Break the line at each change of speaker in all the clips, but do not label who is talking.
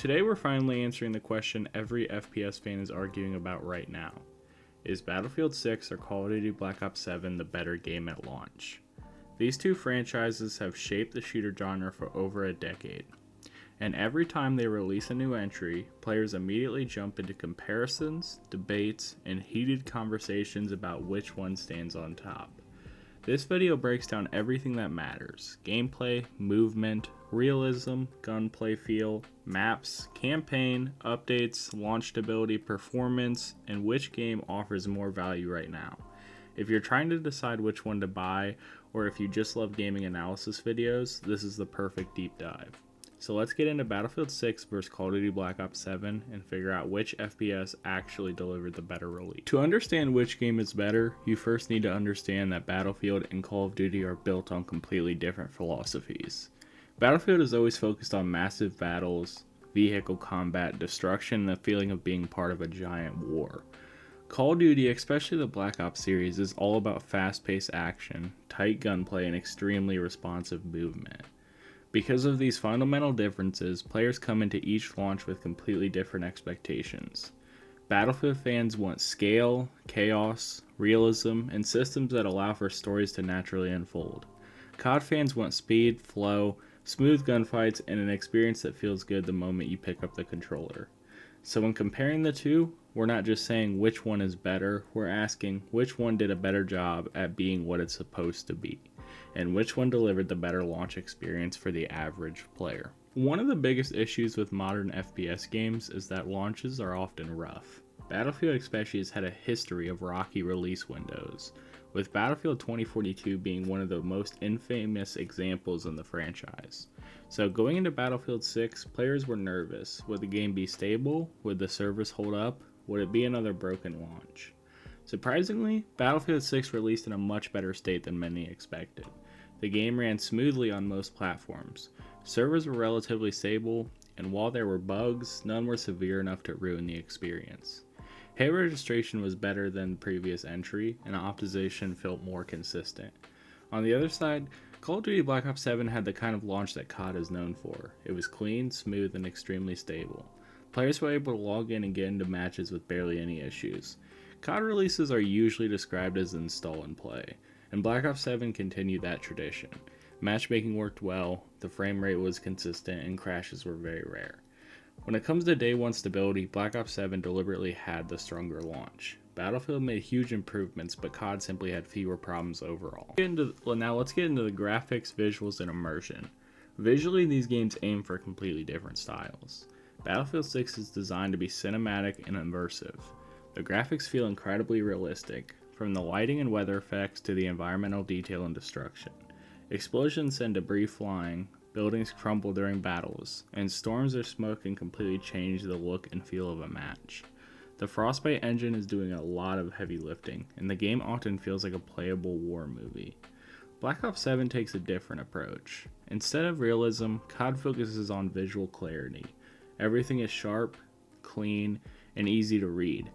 Today we're finally answering the question every FPS fan is arguing about right now. Is Battlefield 6 or Call of Duty Black Ops 7 the better game at launch? These two franchises have shaped the shooter genre for over a decade, and every time they release a new entry, players immediately jump into comparisons, debates, and heated conversations about which one stands on top. This video breaks down everything that matters: gameplay, movement, realism, gunplay feel, maps, campaign, updates, launch stability, performance, and which game offers more value right now. If you're trying to decide which one to buy, or if you just love gaming analysis videos, this is the perfect deep dive. So let's get into Battlefield 6 vs Call of Duty Black Ops 7 and figure out which FPS actually delivered the better release. To understand which game is better, you first need to understand that Battlefield and Call of Duty are built on completely different philosophies. Battlefield is always focused on massive battles, vehicle combat, destruction, and the feeling of being part of a giant war. Call of Duty, especially the Black Ops series, is all about fast-paced action, tight gunplay, and extremely responsive movement. Because of these fundamental differences, players come into each launch with completely different expectations. Battlefield fans want scale, chaos, realism, and systems that allow for stories to naturally unfold. COD fans want speed, flow, smooth gunfights, and an experience that feels good the moment you pick up the controller. So when comparing the two, we're not just saying which one is better, we're asking which one did a better job at being what it's supposed to be, and which one delivered the better launch experience for the average player. One of the biggest issues with modern FPS games is that launches are often rough. Battlefield especially has had a history of rocky release windows, with Battlefield 2042 being one of the most infamous examples in the franchise. So going into Battlefield 6, players were nervous. Would the game be stable? Would the servers hold up? Would it be another broken launch? Surprisingly, Battlefield 6 released in a much better state than many expected. The game ran smoothly on most platforms. Servers were relatively stable, and while there were bugs, none were severe enough to ruin the experience. Hit registration was better than the previous entry, and optimization felt more consistent. On the other side, Call of Duty Black Ops 7 had the kind of launch that COD is known for. It was clean, smooth, and extremely stable. Players were able to log in and get into matches with barely any issues. COD releases are usually described as install and play, and Black Ops 7 continued that tradition. Matchmaking worked well, the frame rate was consistent, and crashes were very rare. When it comes to day one stability, Black Ops 7 deliberately had the stronger launch. Battlefield made huge improvements, but COD simply had fewer problems overall. Now let's get into the graphics, visuals, and immersion. Visually, these games aim for completely different styles. Battlefield 6 is designed to be cinematic and immersive. The graphics feel incredibly realistic, from the lighting and weather effects to the environmental detail and destruction. Explosions send debris flying, buildings crumble during battles, and storms or smoke can completely change the look and feel of a match. The Frostbite engine is doing a lot of heavy lifting, and the game often feels like a playable war movie. Black Ops 7 takes a different approach. Instead of realism, COD focuses on visual clarity. Everything is sharp, clean, and easy to read.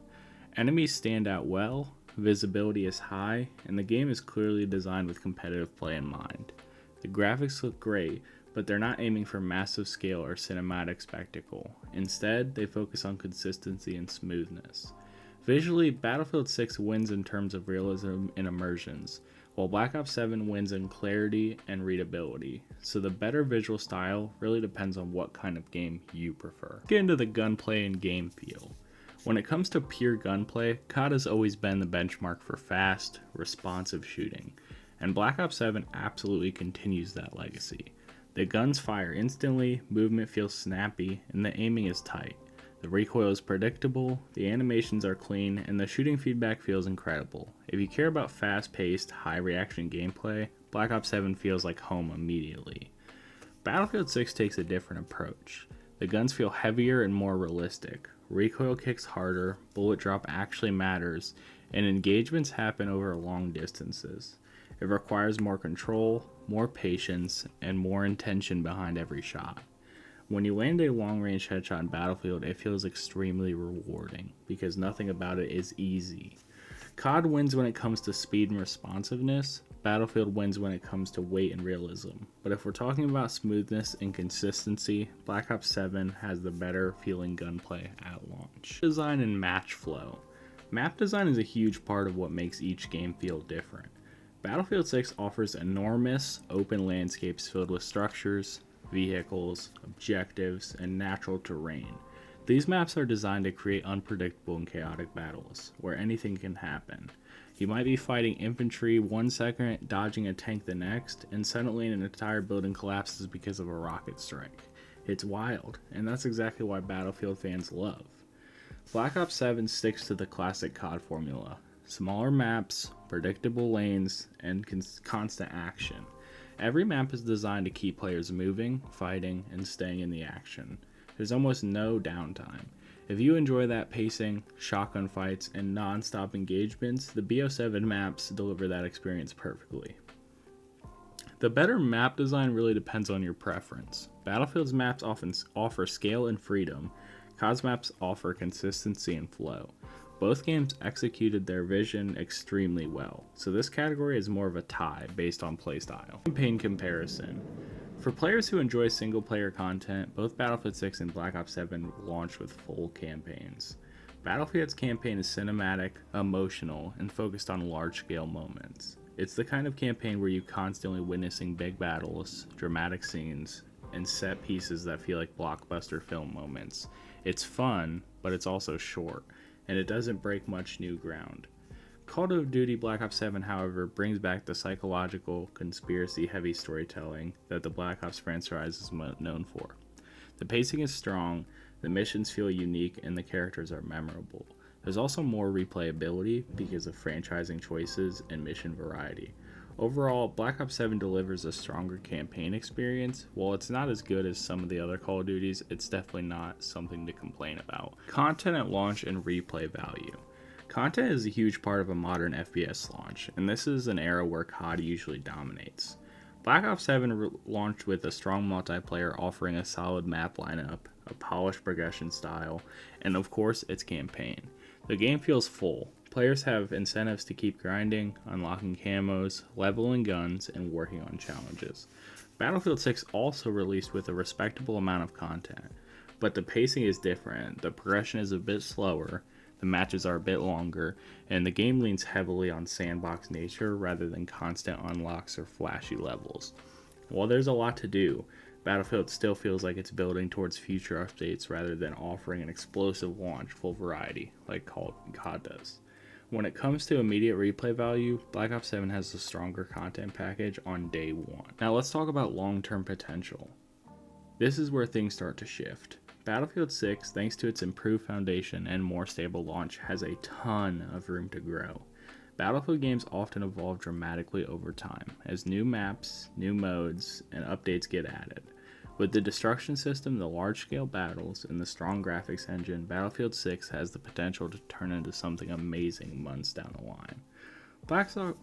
Enemies stand out well, visibility is high, and the game is clearly designed with competitive play in mind. The graphics look great, but they're not aiming for massive scale or cinematic spectacle. Instead, they focus on consistency and smoothness. Visually, Battlefield 6 wins in terms of realism and immersions, while Black Ops 7 wins in clarity and readability. So the better visual style really depends on what kind of game you prefer. Let's get into the gunplay and game feel. When it comes to pure gunplay, COD has always been the benchmark for fast, responsive shooting, and Black Ops 7 absolutely continues that legacy. The guns fire instantly, movement feels snappy, and the aiming is tight. The recoil is predictable, the animations are clean, and the shooting feedback feels incredible. If you care about fast-paced, high-reaction gameplay, Black Ops 7 feels like home immediately. Battlefield 6 takes a different approach. The guns feel heavier and more realistic. Recoil kicks harder, bullet drop actually matters, and engagements happen over long distances. It requires more control, more patience, and more intention behind every shot. When you land a long-range headshot in Battlefield, it feels extremely rewarding, because nothing about it is easy. COD wins when it comes to speed and responsiveness, Battlefield wins when it comes to weight and realism, but if we're talking about smoothness and consistency, Black Ops 7 has the better feeling gunplay at launch. Design and match flow. Map design is a huge part of what makes each game feel different. Battlefield 6 offers enormous open landscapes filled with structures, vehicles, objectives, and natural terrain. These maps are designed to create unpredictable and chaotic battles, where anything can happen. You might be fighting infantry 1 second, dodging a tank the next, and suddenly an entire building collapses because of a rocket strike. It's wild, and that's exactly why Battlefield fans love. Black Ops 7 sticks to the classic COD formula. Smaller maps, predictable lanes, and constant action. Every map is designed to keep players moving, fighting, and staying in the action. There's almost no downtime. If you enjoy that pacing, shotgun fights, and non-stop engagements, the B07 maps deliver that experience perfectly. The better map design really depends on your preference. Battlefield's maps often offer scale and freedom. COD's maps offer consistency and flow. Both games executed their vision extremely well, so this category is more of a tie based on playstyle. Campaign comparison. For players who enjoy single-player content, both Battlefield 6 and Black Ops 7 launched with full campaigns. Battlefield's campaign is cinematic, emotional, and focused on large-scale moments. It's the kind of campaign where you're constantly witnessing big battles, dramatic scenes, and set pieces that feel like blockbuster film moments. It's fun, but it's also short, and it doesn't break much new ground. Call of Duty Black Ops 7, however, brings back the psychological, conspiracy-heavy storytelling that the Black Ops franchise is known for. The pacing is strong, the missions feel unique, and the characters are memorable. There's also more replayability because of franchising choices and mission variety. Overall, Black Ops 7 delivers a stronger campaign experience. While it's not as good as some of the other Call of Duties, it's definitely not something to complain about. Content at launch and replay value. Content is a huge part of a modern FPS launch, and this is an era where COD usually dominates. Black Ops 7 launched with a strong multiplayer offering a solid map lineup, a polished progression style, and of course its campaign. The game feels full. Players have incentives to keep grinding, unlocking camos, leveling guns, and working on challenges. Battlefield 6 also released with a respectable amount of content, but the pacing is different, the progression is a bit slower, the matches are a bit longer, and the game leans heavily on sandbox nature rather than constant unlocks or flashy levels. While there's a lot to do, Battlefield still feels like it's building towards future updates rather than offering an explosive launch full variety like COD does. When it comes to immediate replay value, Black Ops 7 has a stronger content package on day one. Now let's talk about long-term potential. This is where things start to shift. Battlefield 6, thanks to its improved foundation and more stable launch, has a ton of room to grow. Battlefield games often evolve dramatically over time, as new maps, new modes, and updates get added. With the destruction system, the large-scale battles, and the strong graphics engine, Battlefield 6 has the potential to turn into something amazing months down the line.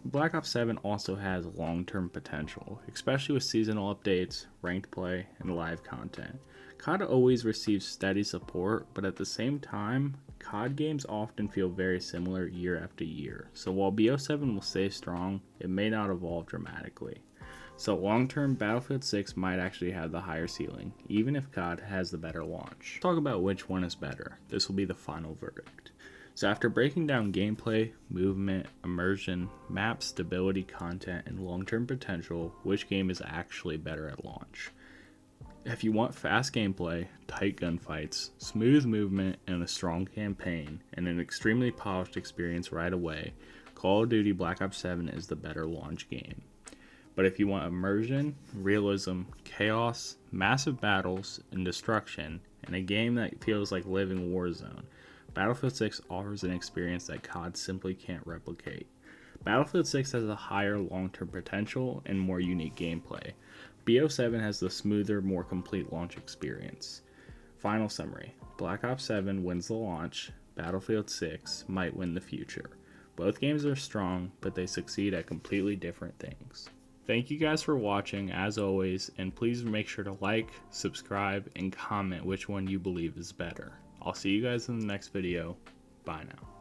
Black Ops 7 also has long-term potential, especially with seasonal updates, ranked play, and live content. COD always receives steady support, but at the same time, COD games often feel very similar year after year, so while B07 will stay strong, it may not evolve dramatically. So long-term, Battlefield 6 might actually have the higher ceiling, even if COD has the better launch. Let's talk about which one is better. This will be the final verdict. So after breaking down gameplay, movement, immersion, map stability, content, and long-term potential, which game is actually better at launch? If you want fast gameplay, tight gunfights, smooth movement, and a strong campaign, and an extremely polished experience right away, Call of Duty Black Ops 7 is the better launch game. But if you want immersion, realism, chaos, massive battles, and destruction, and a game that feels like living Warzone, Battlefield 6 offers an experience that COD simply can't replicate. Battlefield 6 has a higher long-term potential and more unique gameplay. B07 has the smoother, more complete launch experience. Final summary: Black Ops 7 wins the launch, Battlefield 6 might win the future. Both games are strong, but they succeed at completely different things. Thank you guys for watching, as always, and please make sure to like, subscribe, and comment which one you believe is better. I'll see you guys in the next video. Bye now.